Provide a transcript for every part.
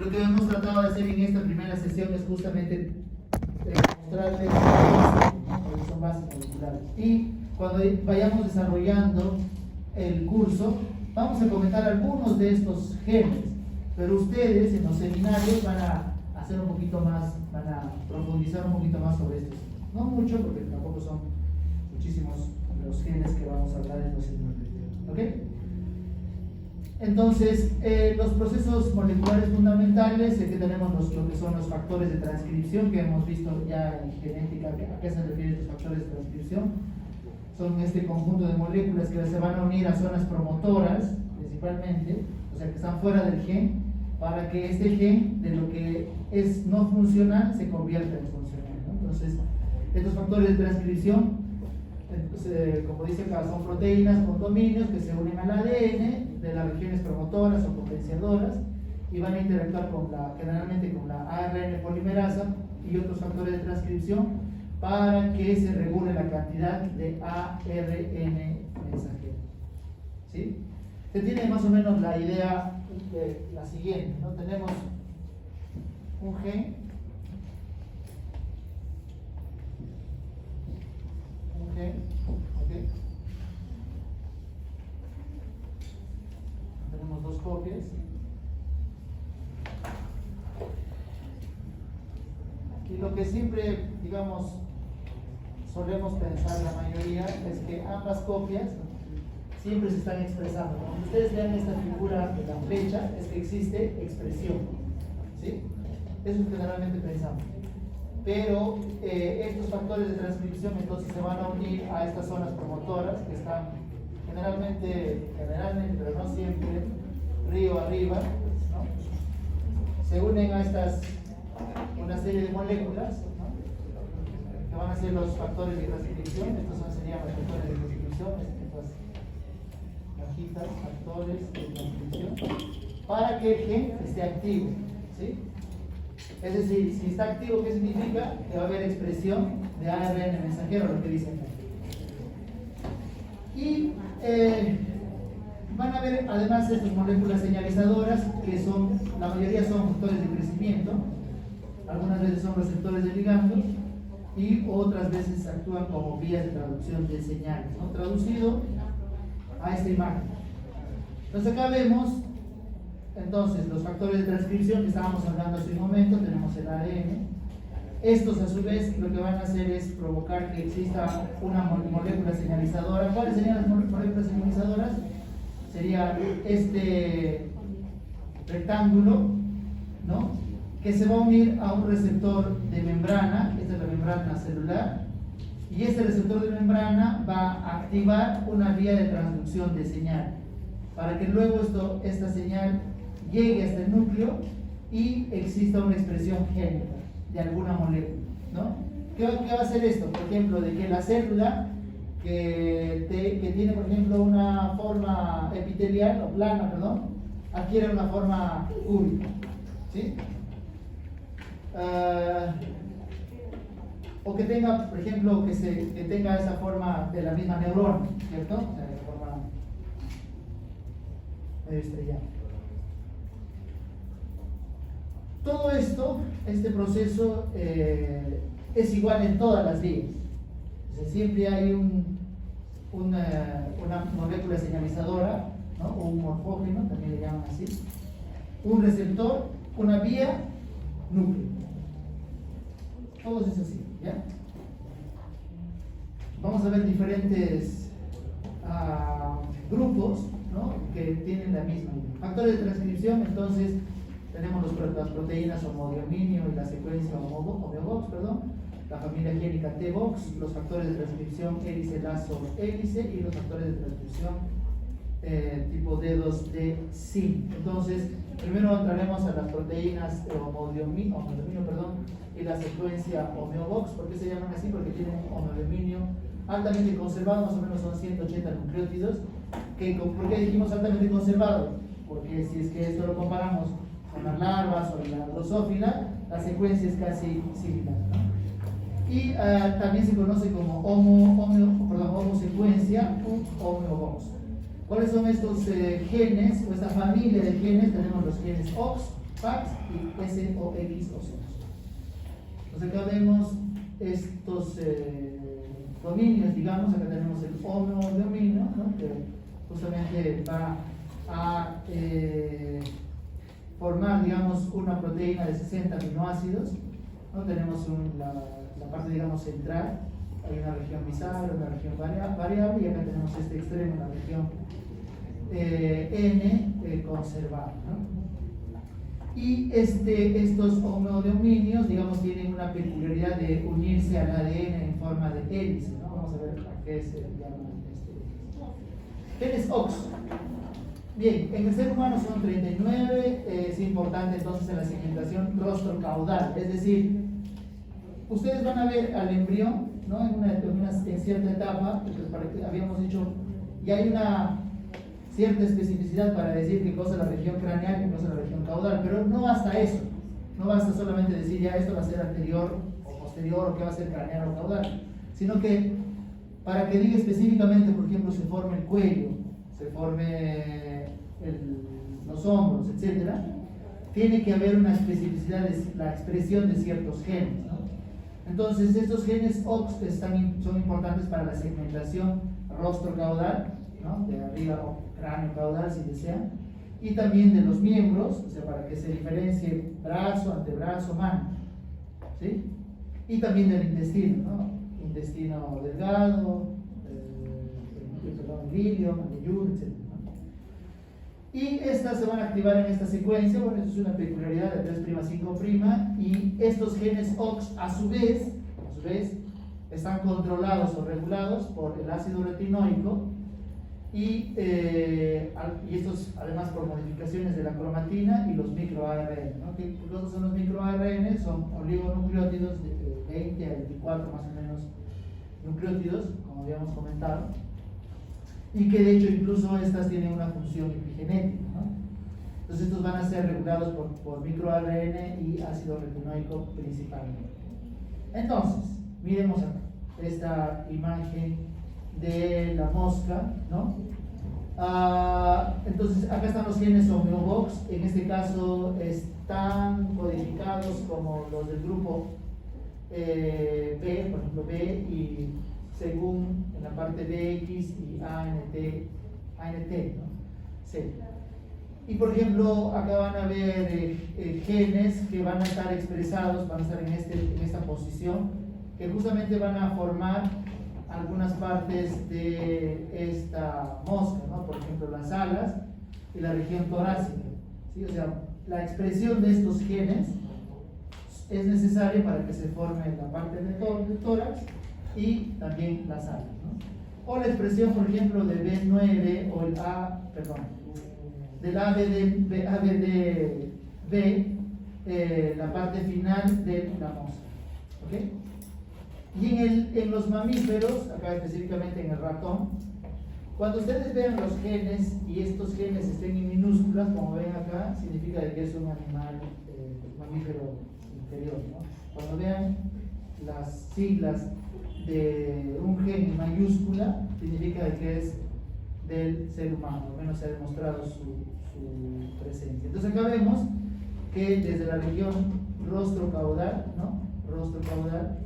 lo que hemos tratado de hacer en esta primera sesión es justamente mostrarles cuáles son bases moleculares. Y cuando vayamos desarrollando el curso, vamos a comentar algunos de estos genes, pero ustedes en los seminarios van a hacer un poquito más, van a profundizar un poquito más sobre estos. No mucho, porque tampoco son muchísimos los genes que vamos a hablar en los seminarios. ¿Ok? Entonces, los procesos moleculares fundamentales, que tenemos lo que son los factores de transcripción, que hemos visto ya en genética, ¿a qué se refieren estos factores de transcripción? Son este conjunto de moléculas que se van a unir a zonas promotoras, principalmente, o sea, que están fuera del gen, para que este gen, de lo que es no funcional, se convierta en funcional, ¿no? Entonces, estos factores de transcripción, como dice acá, son proteínas con dominios que se unen al ADN de las regiones promotoras o potenciadoras y van a interactuar generalmente con la ARN polimerasa y otros factores de transcripción para que se regule la cantidad de ARN mensajero. ¿Sí? Se tiene más o menos la idea de la siguiente, ¿no? Tenemos un gen, ¿okay? Tenemos dos copias. Y lo que siempre, digamos, solemos pensar la mayoría es que ambas copias siempre se están expresando. Cuando ustedes vean esta figura de la flecha, es que existe expresión, ¿sí? Eso es generalmente pensamos. Pero estos factores de transcripción entonces se van a unir a estas zonas promotoras que están generalmente, pero no siempre, río arriba, ¿no? Se unen a una serie de moléculas, ¿no? Que van a ser los factores de transcripción. Estos serían los factores de transcripción, estas cajitas, factores de transcripción, para que el gen esté activo, ¿sí? Es decir, si está activo, ¿qué significa? Que va a haber expresión de ARN mensajero, lo que dicen acá. Y van a haber además estas moléculas señalizadoras, que la mayoría son factores de crecimiento, algunas veces son receptores de ligandos y otras veces actúan como vías de traducción de señales, ¿no? Traducido a esta imagen. Entonces acá vemos entonces los factores de transcripción que estábamos hablando hace un momento. Tenemos el ARN. Estos a su vez lo que van a hacer es provocar que exista una molécula señalizadora. ¿Cuáles serían las moléculas señalizadoras? Sería este rectángulo, ¿no? Que se va a unir a un receptor de membrana. Esta es la membrana celular, y este receptor de membrana va a activar una vía de transducción de señal para que luego esta señal llegue hasta el núcleo y exista una expresión génica de alguna molécula, ¿no? ¿Qué va a hacer esto? Por ejemplo, de que la célula que tiene, por ejemplo, una forma epitelial o plana, adquiere una forma cúbica, ¿sí? O que tenga, por ejemplo, que tenga esa forma de la misma neurona, ¿cierto? O sea, de forma medio estrellada. Todo esto, este proceso es igual en todas las vías. O sea, siempre hay una molécula señalizadora, ¿no? O un morfógeno, también le llaman así, un receptor, una vía, núcleo. Todo es así, ¿ya? Vamos a ver diferentes grupos, ¿no? Que tienen la misma idea. Factores de transcripción, entonces tenemos las proteínas homodiominio y la secuencia homeobox, la familia génica T-box, los factores de transcripción hélice, lazo, hélice, y los factores de transcripción tipo dedos de zinc. Entonces, primero entraremos a las proteínas homodiominio, y la secuencia homeobox. ¿Por qué se llaman así? Porque tienen homodiominio altamente conservado, más o menos son 180 nucleótidos. ¿Por qué dijimos altamente conservado? Porque si es que esto lo comparamos con las larvas o la drosófila, la secuencia es casi similar, ¿no? Y también se conoce como homosecuencia o homeobox. ¿Cuáles son estos genes o esta familia de genes? Tenemos los genes OX, PAX y SOX o SOX. Entonces acá vemos estos dominios, digamos, acá tenemos el homodominio, ¿no? Que justamente va a formar, digamos, una proteína de 60 aminoácidos, ¿no? Tenemos la parte, digamos, central, hay una región bisagra, una región variable, y acá tenemos este extremo, la región N conservada, ¿no? Y estos homodominios, digamos, tienen una peculiaridad de unirse al ADN en forma de hélice, ¿no? Vamos a ver a qué se llama genes OX. Bien, en el ser humano son 39, es importante entonces en la segmentación rostro caudal, es decir, ustedes van a ver al embrión, ¿no? En cierta etapa, habíamos dicho, y hay una cierta especificidad para decir qué cosa es la región craneal y qué cosa es la región caudal, pero no basta eso, no basta solamente decir ya esto va a ser anterior o posterior o qué va a ser craneal o caudal, sino que para que diga específicamente, por ejemplo, se forme el cuello, se forme los hombros, etc., tiene que haber una especificidad de la expresión de ciertos genes, ¿no? Entonces estos genes OX son importantes para la segmentación rostro-caudal, ¿no? De arriba o cráneo-caudal si desean, y también de los miembros, o sea, para que se diferencie brazo, antebrazo, mano, ¿sí? Y también del intestino, ¿no? Intestino delgado, el ilio, el yuyur, etc. Y estas se van a activar en esta secuencia. Bueno, eso es una peculiaridad de 3'5', y estos genes OX a su vez están controlados o regulados por el ácido retinoico y estos además por modificaciones de la cromatina y los microARN, ¿no? ¿Qué cosas son los microARN? Son oligonucleótidos de 20 a 24 más o menos nucleótidos, como habíamos comentado, y que de hecho incluso estas tienen una función epigenética, ¿no? Entonces estos van a ser regulados por microARN y ácido retinoico principalmente. Entonces, miremos acá esta imagen de la mosca, ¿no? Entonces acá están los genes homeobox, en este caso están codificados como los del grupo B, por ejemplo B, y según en la parte BX y ANT, ¿no? C. Y por ejemplo, acá van a ver genes que van a estar expresados, van a estar en esta posición, que justamente van a formar algunas partes de esta mosca, ¿no? Por ejemplo, las alas y la región torácica, ¿sí? O sea, la expresión de estos genes es necesaria para que se forme la parte del tórax y también las alas, ¿no? O la expresión, por ejemplo, de B9 o del ABDB, la parte final de la mosca, ¿ok? Y en los mamíferos, acá específicamente en el ratón, cuando ustedes vean los genes y estos genes estén en minúsculas, como ven acá, significa que es un animal mamífero inferior, ¿no? Cuando vean las siglas de un gen en mayúscula, significa que es del ser humano, al menos se ha demostrado su presencia. Entonces acá vemos que desde la región rostro-caudal, ¿no? Rostro-caudal,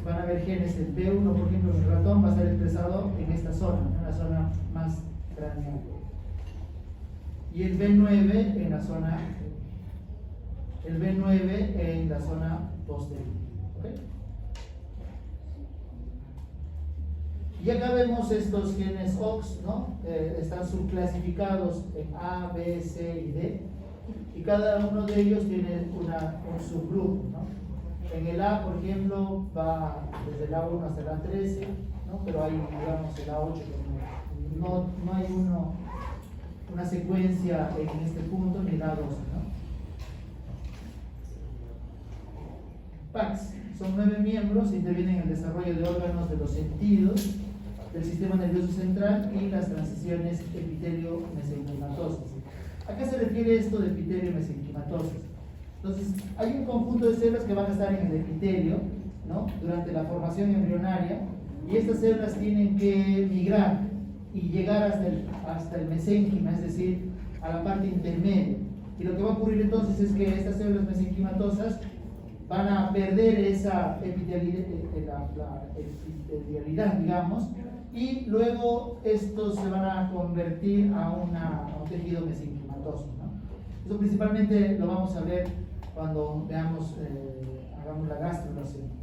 van a ver genes del B1, por ejemplo, en el ratón va a estar expresado en esta zona, en la zona más craneal. Y el B9 en la zona, posterior. ¿Okay? Y acá vemos estos genes OX, ¿no? Están subclasificados en A, B, C y D, y cada uno de ellos tiene un subgrupo, ¿no? En el A, por ejemplo, va desde el A1 hasta el A13, ¿no? Pero hay, digamos, el A8, que no hay una secuencia en este punto, ni el A12, ¿no? PAX, son 9 miembros, intervienen en el desarrollo de órganos de los sentidos, del sistema nervioso central y las transiciones epitelio-mesenquimatosas. ¿A qué se refiere esto de epitelio-mesenquimatosis? Entonces, hay un conjunto de células que van a estar en el epitelio, ¿no? Durante la formación embrionaria, y estas células tienen que migrar y llegar hasta el mesénquima, es decir, a la parte intermedia. Y lo que va a ocurrir entonces es que estas células mesenquimatosas van a perder esa epitelialidad, digamos, y luego estos se van a convertir a un tejido mesenquimatoso, ¿no? Eso principalmente lo vamos a ver cuando veamos, hagamos la gastrulación.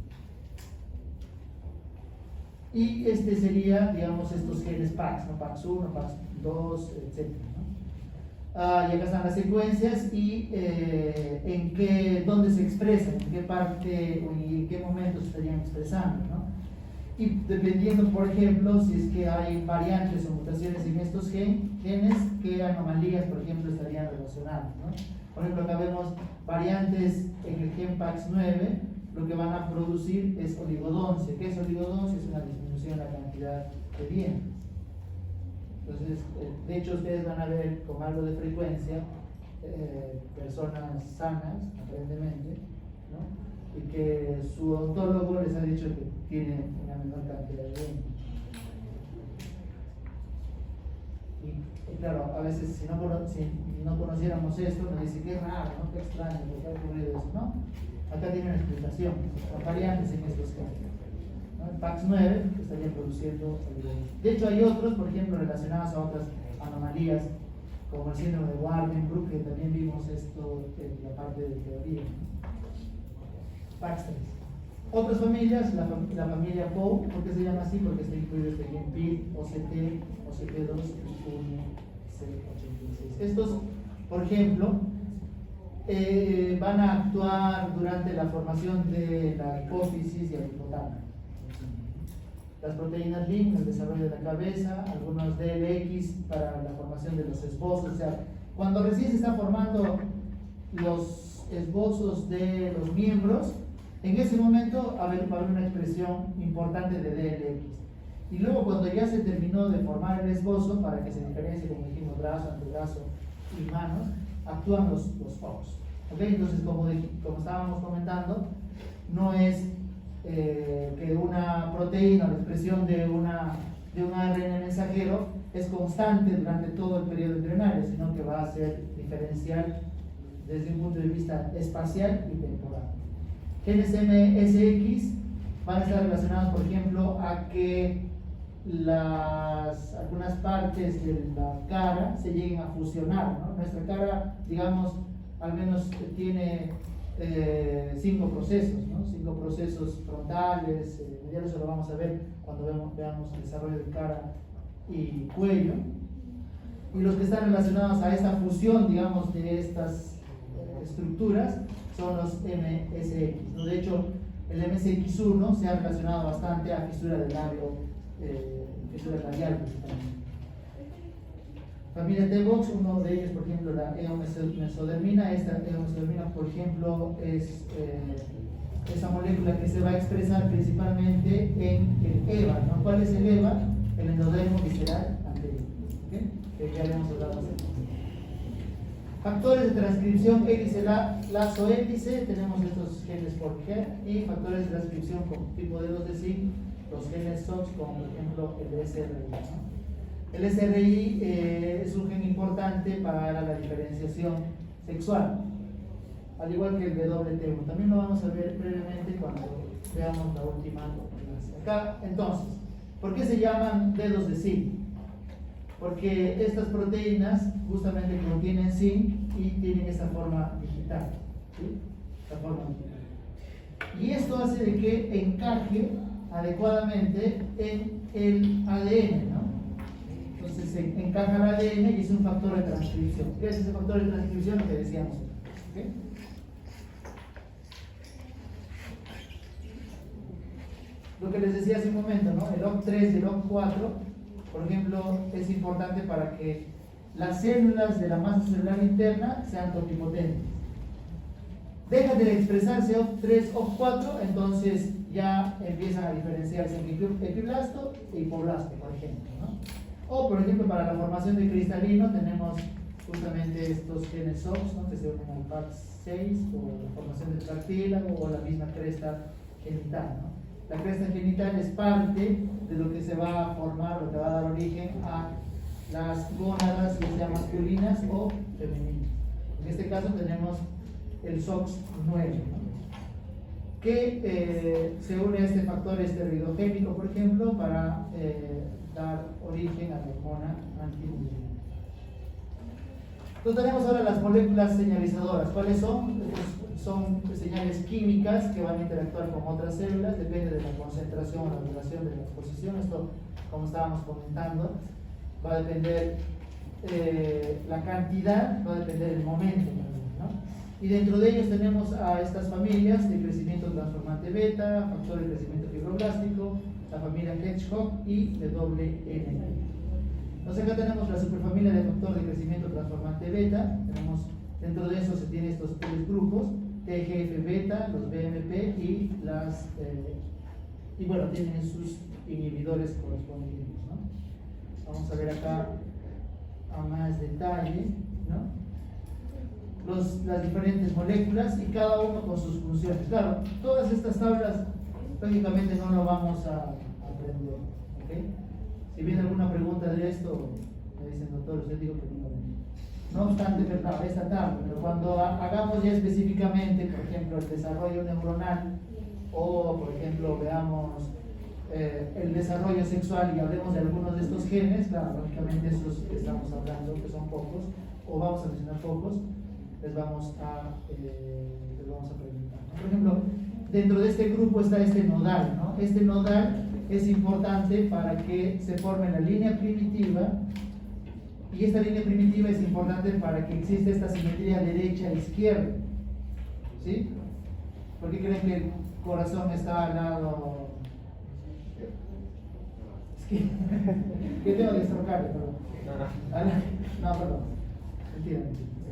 Y este sería, digamos, estos genes PAX, ¿no? PAX1, PAX2, etc., ¿no? Y acá están las secuencias y dónde se expresan, en qué parte y en qué momento se estarían expresando, ¿no? Y dependiendo, por ejemplo, si es que hay variantes o mutaciones en estos genes, qué anomalías, por ejemplo, estarían relacionadas, ¿no? Por ejemplo, acá vemos variantes en el gen PAX9, lo que van a producir es oligodoncia. ¿Qué es oligodoncia? Es una disminución en la cantidad de dientes. Entonces, de hecho, ustedes van a ver con algo de frecuencia personas sanas, aparentemente, ¿no? Y que su odontólogo les ha dicho que tienen una menor cantidad de dientes. Y claro, a veces si no conociéramos esto, nos dice qué raro, ¿no? Qué extraño, ¿por qué ha ocurrido eso? ¿No? Acá tiene una explicación, son variantes en estos casos, ¿no? El PAX9 que estaría produciendo oligodoncia. De hecho, hay otros, por ejemplo, relacionados a otras anomalías, como el síndrome de Waardenburg, que también vimos esto en la parte de teoría, ¿no? PAX3. Otras familias, la familia POU, ¿por qué se llama así? Porque está incluido este gen PID, OCT, OCT2 y 1C86. Estos, por ejemplo, van a actuar durante la formación de la hipófisis y el hipotálamo. Las proteínas LIN, el desarrollo de la cabeza, algunos DLX para la formación de los esbozos. O sea, cuando recién se están formando los esbozos de los miembros, en ese momento va a haber una expresión importante de DLX. Y luego, cuando ya se terminó de formar el esbozo, para que se diferencie, como dijimos, brazo, antebrazo y manos, actúan los FOX. ¿Okay? Entonces, como estábamos comentando, no es que una proteína, la expresión de un ARN mensajero es constante durante todo el periodo embrionario, sino que va a ser diferencial desde un punto de vista espacial y temporal. Genes MSX van a estar relacionados, por ejemplo, a que algunas partes de la cara se lleguen a fusionar, ¿no? Nuestra cara, digamos, al menos tiene 5 procesos, ¿no? 5 procesos frontales, mediales, eso lo vamos a ver cuando veamos el desarrollo de cara y cuello. Y los que están relacionados a esta fusión, digamos, de estas estructuras son los MSX, ¿no? De hecho, el MSX1 se ha relacionado bastante a fisura del labio, fisura labial principalmente. Familia T-Box, uno de ellos, por ejemplo, la eomesodermina. Esta eomesodermina, por ejemplo, es esa molécula que se va a expresar principalmente en el EVA, ¿no? ¿Cuál es el EVA? El endodermo visceral anterior, ¿okay? Que ya habíamos hablado hace poco. Factores de transcripción hélice lazo hélice, tenemos estos genes por gen, y factores de transcripción con tipo de 2 de zinc, los genes SOX, como por ejemplo el SRI, ¿no? El SRI es un gen importante para la diferenciación sexual, al igual que el WT1. También lo vamos a ver brevemente cuando veamos la última clase. Acá, entonces, ¿por qué se llaman dedos de zinc? Porque estas proteínas justamente contienen zinc y tienen esta forma digital, ¿sí? Esta forma digital. Y esto hace de que encaje adecuadamente en el ADN, ¿no? Entonces se encaja el ADN y es un factor de transcripción. ¿Qué es ese factor de transcripción? Lo que decíamos. ¿Okay? Lo que les decía hace un momento, ¿no? El OCT3 y el OCT4, por ejemplo, es importante para que las células de la masa celular interna sean totipotentes. Deja de expresarse OCT3, OCT4, entonces ya empiezan a diferenciarse en epiblasto y hipoblasto, por ejemplo, ¿no? O, por ejemplo, para la formación de cristalino tenemos justamente estos genes SOX, ¿no? Que se unen al PAX6, o la formación del cartílago, o la misma cresta genital, ¿no? La cresta genital es parte de lo que se va a formar, lo que va a dar origen a las gónadas, ya sea masculinas o femeninas. En este caso tenemos el SOX9, ¿no? Que se une a este factor esteroidogénico, por ejemplo, para dar origen a la hormona antimujer. Entonces tenemos ahora las moléculas señalizadoras. ¿Cuáles son? Son señales químicas que van a interactuar con otras células, depende de la concentración o la duración de la exposición. Esto, como estábamos comentando, va a depender la cantidad, va a depender el momento, ¿no? Y dentro de ellos tenemos a estas familias de crecimiento transformante beta, factor de crecimiento fibroblástico, la familia Hedgehog y de doble N. Entonces acá tenemos la superfamilia de factor de crecimiento transformante beta. Dentro de eso se tienen estos tres grupos, TGF beta, los BMP y y bueno, tienen sus inhibidores correspondientes, ¿no? Vamos a ver acá a más detalle, ¿no? Las diferentes moléculas y cada uno con sus funciones. Claro, todas estas tablas lógicamente no lo vamos a aprender, ¿okay? Si viene alguna pregunta de esto, me dicen, doctor, usted dijo que no obstante, esta tabla, pero cuando hagamos ya específicamente, por ejemplo, el desarrollo neuronal o, por ejemplo, veamos el desarrollo sexual y hablemos de algunos de estos genes, claro, lógicamente esos que estamos hablando, que son pocos, o vamos a mencionar pocos, les vamos a preguntar, ¿no? Por ejemplo, dentro de este grupo está este nodal, ¿no? Este nodal es importante para que se forme la línea primitiva, y esta línea primitiva es importante para que exista esta simetría derecha-izquierda, ¿sí? ¿Por qué creen que el corazón está al lado? Es que tengo que estrocarle, perdón. No, perdón. Mentira.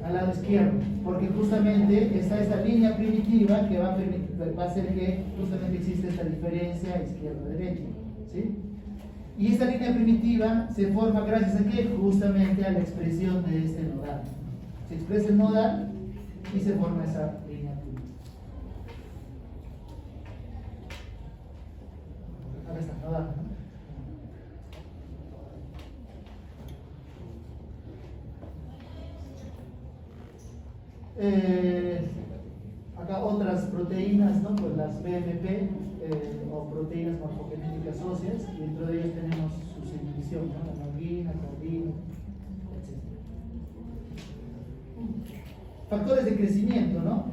Al lado izquierdo, porque justamente está esta línea primitiva que va a hacer que justamente existe esta diferencia izquierda-derecha, ¿sí? Y esta línea primitiva se forma gracias a que justamente a la expresión de este nodal. Se expresa el nodal y se forma esa línea primitiva. Acá está, nodal, ¿no? Acá otras proteínas, ¿no? Pues las BMP o proteínas morfogenéticas óseas, y dentro de ellas tenemos su inhibición, ¿no? La neurina, cardina, etc. Factores de crecimiento, ¿no?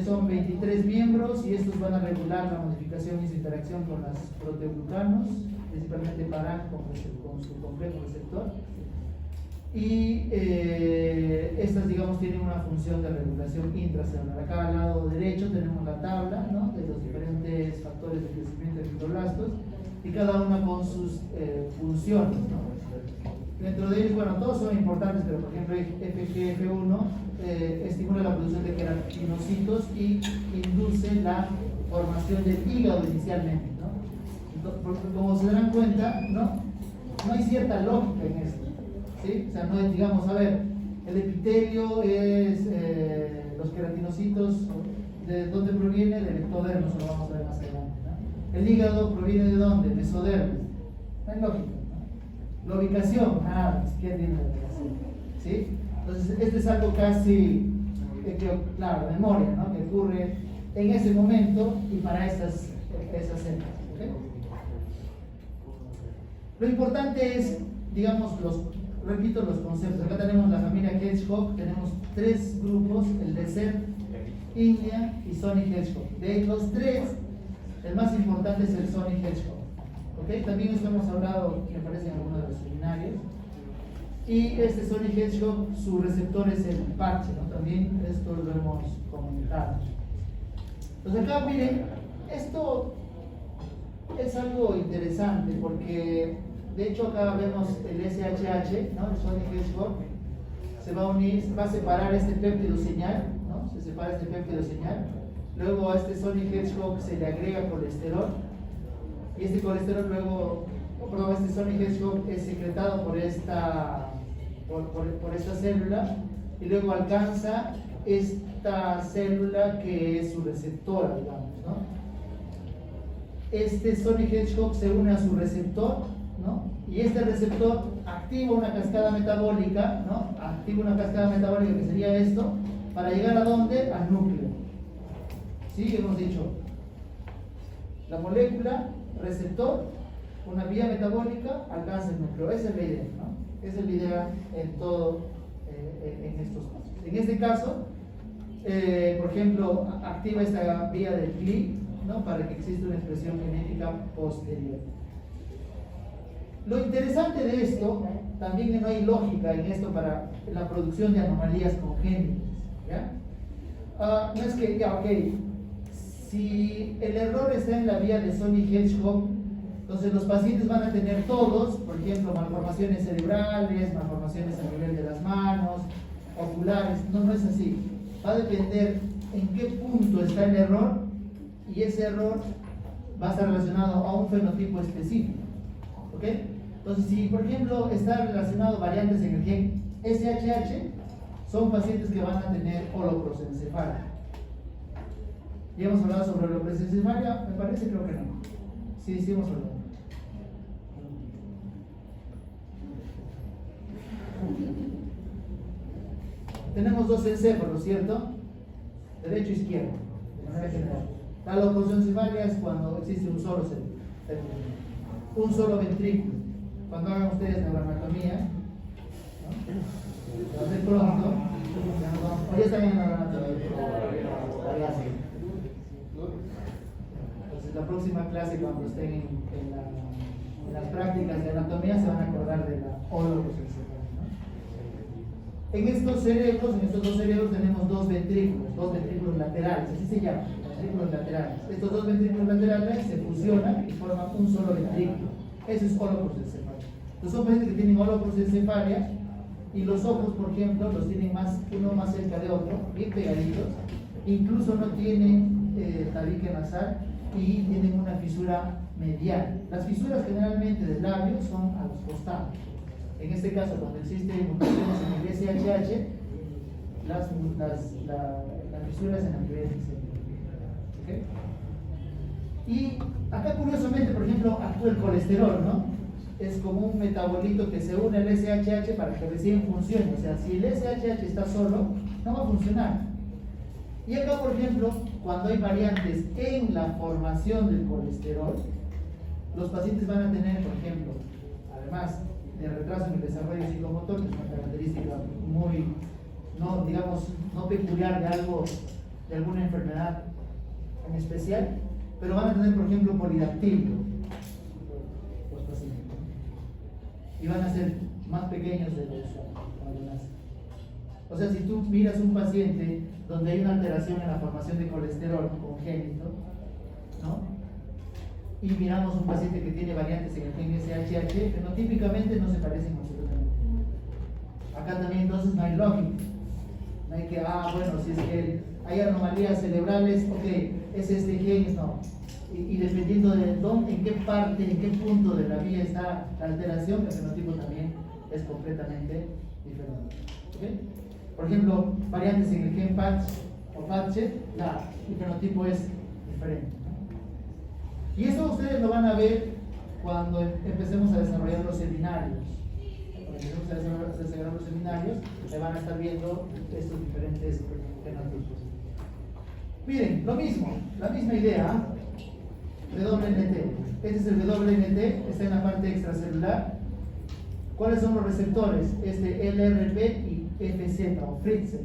Son 23 miembros y estos van a regular la modificación y su interacción con los proteoglucanos, principalmente paran con su complejo receptor. Y estas, digamos, tienen una función de regulación intracelular. Acá al lado derecho tenemos la tabla, ¿no? De los diferentes factores de crecimiento de fibroblastos y cada una con sus funciones, ¿no? Dentro de ellos, bueno, todos son importantes, pero por ejemplo FGF1 estimula la producción de queratinocitos y induce la formación del hígado inicialmente, ¿no? Entonces, como se darán cuenta, ¿no? No hay cierta lógica en esto, ¿sí? O sea, no es, digamos, a ver, el epitelio es los queratinocitos, ¿de dónde proviene? Del ectodermo, eso lo vamos a ver más adelante, ¿no? El hígado proviene de dónde? Mesodermo. No hay lógica, ¿no? La ubicación, nada, ni siquiera tiene la ubicación, ¿sí? Entonces, esto es algo casi, claro, memoria, ¿no? Que ocurre en ese momento y para esas células, ¿okay? Lo importante es, digamos, repito los conceptos. Acá tenemos la familia Hedgehog, tenemos tres grupos, el de Cer, India y Sonic Hedgehog. De los tres, el más importante es el Sonic Hedgehog. ¿Okay? También esto hemos hablado, me parece, en algunos de los seminarios. Y este Sonic Hedgehog, su receptor es el parche, ¿no? También esto lo hemos comentado. Entonces acá, miren, esto es algo interesante porque de hecho acá vemos el SHH, ¿no? El Sonic Hedgehog se va a unir, va a separar este péptido señal, ¿no? Se separa este péptido señal. Luego a este Sonic Hedgehog se le agrega colesterol y este colesterol luego, perdón, este Sonic Hedgehog es secretado por esta célula y luego alcanza esta célula que es su receptora, digamos, ¿no? Este Sonic Hedgehog se une a su receptor, ¿no? y este receptor activa una cascada metabólica, ¿no? Activa una cascada metabólica que sería esto, para llegar a ¿dónde? Al núcleo. ¿Sí? Hemos dicho, la molécula, receptor, una vía metabólica, alcanza el núcleo. Esa es la idea, ¿no? Esa es la idea en todo, en estos casos. En este caso, por ejemplo, activa esta vía del clic, ¿no? Para que exista una expresión genética posterior. Lo interesante de esto, también que no hay lógica en esto para la producción de anomalías congénitas, ¿ya? No es que, ya, ok, si el error está en la vía de Sonic Hedgehog, entonces los pacientes van a tener todos, por ejemplo, malformaciones cerebrales, malformaciones a nivel de las manos, oculares. No, no es así. Va a depender en qué punto está el error, y ese error va a estar relacionado a un fenotipo específico. ¿Ok? Entonces, si por ejemplo está relacionado variantes en el gen SHH, son pacientes que van a tener holoprosencefalia. ¿Ya hemos hablado sobre holoprosencefalia? Me parece, creo que no. Sí, sí hemos hablado. Tenemos dos encéfalos, ¿cierto? Derecho e izquierdo, de manera general. La holoprosencefalia es cuando existe un solo ventrículo. Cuando hagan ustedes neuroanatomía, ¿no? De pronto, ya están en neuroanatomía. Entonces, la próxima clase, cuando estén en las prácticas de anatomía, se van a acordar de la holoprosencefalia, ¿no? En estos cerebros, en estos dos cerebros, tenemos dos ventrículos laterales, así se llaman, ventrículos laterales. Estos dos ventrículos laterales se fusionan y forman un solo ventrículo. Eso es holoprosencefalia. Entonces son pacientes que tienen holoprosencefalia y los ojos, por ejemplo, los tienen uno más cerca de otro, bien pegaditos, incluso no tienen tabique nasal y tienen una fisura medial. Las fisuras generalmente del labio son a los costados. En este caso, cuando existen mutaciones en el SHH, la fisura es en el nivel centro. ¿Okay? Y acá curiosamente, por ejemplo, actúa el colesterol, ¿no? Es como un metabolito que se une al SHH para que recién funcione. O sea, si el SHH está solo, no va a funcionar. Y acá, por ejemplo, cuando hay variantes en la formación del colesterol, los pacientes van a tener, por ejemplo, además de retraso en el desarrollo psicomotor, que es una característica muy, no, digamos, no peculiar de alguna enfermedad en especial, pero van a tener, por ejemplo, polidactilia, los pacientes, y van a ser más pequeños de lo usual cuando nacen. O sea, si tú miras un paciente donde hay una alteración en la formación de colesterol congénito, ¿no? Y miramos un paciente que tiene variantes en el gen SHH, fenotípicamente no se parecen absolutamente. Acá también entonces no hay lógica. No hay que, bueno, si es que hay anomalías cerebrales, ok, es este gen, no. Y dependiendo de dónde, en qué parte, en qué punto de la vía está la alteración, el fenotipo también es completamente diferente. ¿Okay? Por ejemplo, variantes en el gen PATCH o PATCHE, el fenotipo es diferente. Y eso ustedes lo van a ver cuando empecemos a desarrollar los seminarios. Cuando empecemos a desarrollar los seminarios, se van a estar viendo estos diferentes fenotipos. Miren, lo mismo, la misma idea. WNT. Este es el WNT, está en la parte extracelular. ¿Cuáles son los receptores? LRP y FZ o Fritzl.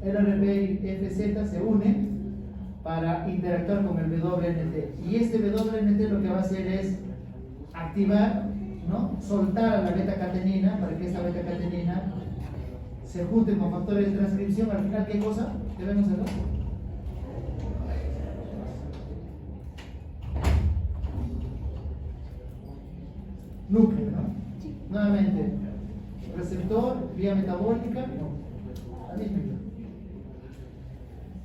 LRP y FZ se unen para interactuar con el WNT. Y este WNT lo que va a hacer es activar, ¿no? Soltar a la beta-catenina para que esta beta-catenina se junte con factores de transcripción. Al final, ¿qué cosa debemos hacer? Núcleo, ¿no? Nuevamente, receptor, vía metabólica, la misma idea.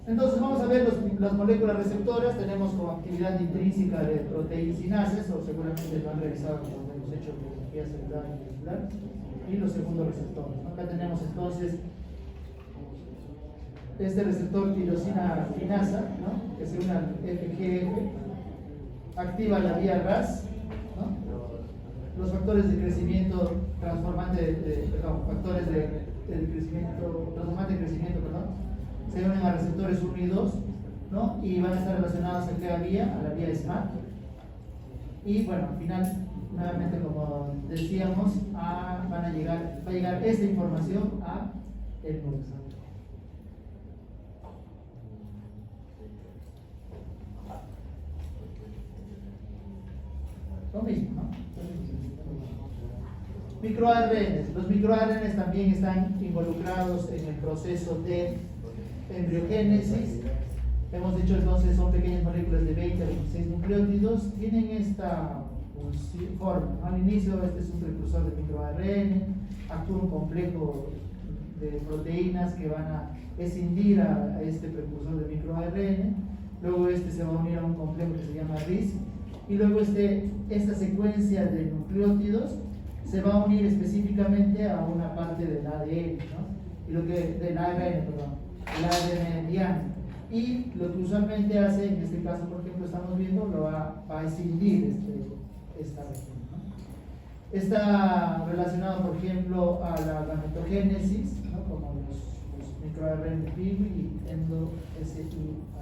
Entonces vamos a ver las moléculas receptoras. Tenemos como actividad intrínseca de proteicinases, o seguramente lo han revisado cuando hemos hecho biología celular y molecular, y los segundos receptores, ¿no? Acá tenemos entonces este receptor tirosina quinasa, ¿no? Que se une al FGF, activa la vía RAS, ¿no? los factores de crecimiento transformante, factores de crecimiento, transformante de crecimiento, se unen a receptores 1 y 2, ¿no? Y van a estar relacionados a qué vía, a la vía SMART. Y bueno, al final, nuevamente como decíamos, va a llegar esta información a el MUX. Lo mismo, ¿no? MicroARNs. Los microARNs también están involucrados en el proceso de embriogénesis. Hemos dicho entonces son pequeñas moléculas de 20 a 26 nucleótidos. Tienen esta forma, ¿no? Al inicio este es un precursor de microARN, actúa un complejo de proteínas que van a escindir a este precursor de microARN. Luego este se va a unir a un complejo que se llama RIS. Y luego esta secuencia de nucleótidos se va a unir específicamente a una parte del ADN, ¿no? Y del ARN, perdón, el ARN diana. Y lo que usualmente hace, en este caso por ejemplo estamos viendo, lo va a escindir esta región, ¿no? Está relacionado por ejemplo a la gametogénesis, ¿no? Como los microARN de PIB y endo-SIARN.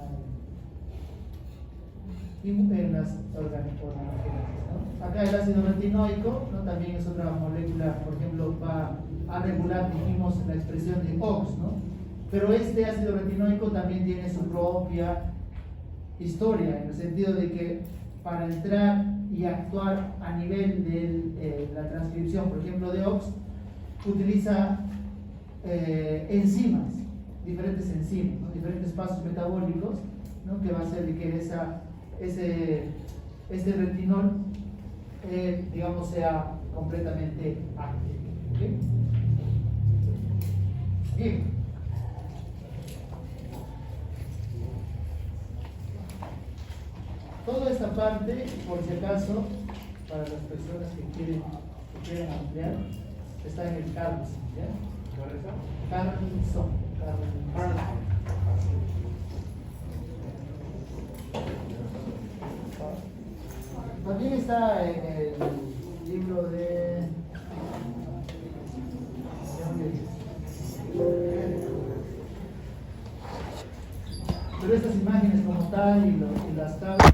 Y en las organogénesis, ¿no? Acá el ácido retinoico, ¿no? También es otra molécula, por ejemplo, va a regular, dijimos, la expresión de OX, ¿no? Pero este ácido retinoico también tiene su propia historia, en el sentido de que para entrar y actuar a nivel de la transcripción, por ejemplo, de OX, utiliza enzimas, diferentes enzimas, ¿no? Diferentes pasos metabólicos, ¿no? Que va a hacer de que ese retinol, digamos, sea completamente activo. ¿Okay? Bien. Toda esta parte, por si acaso, para las personas que quieren ampliar, está en el Carlson, ¿ya? Carlson. También está en el libro de... Pero estas imágenes como tal y las tablas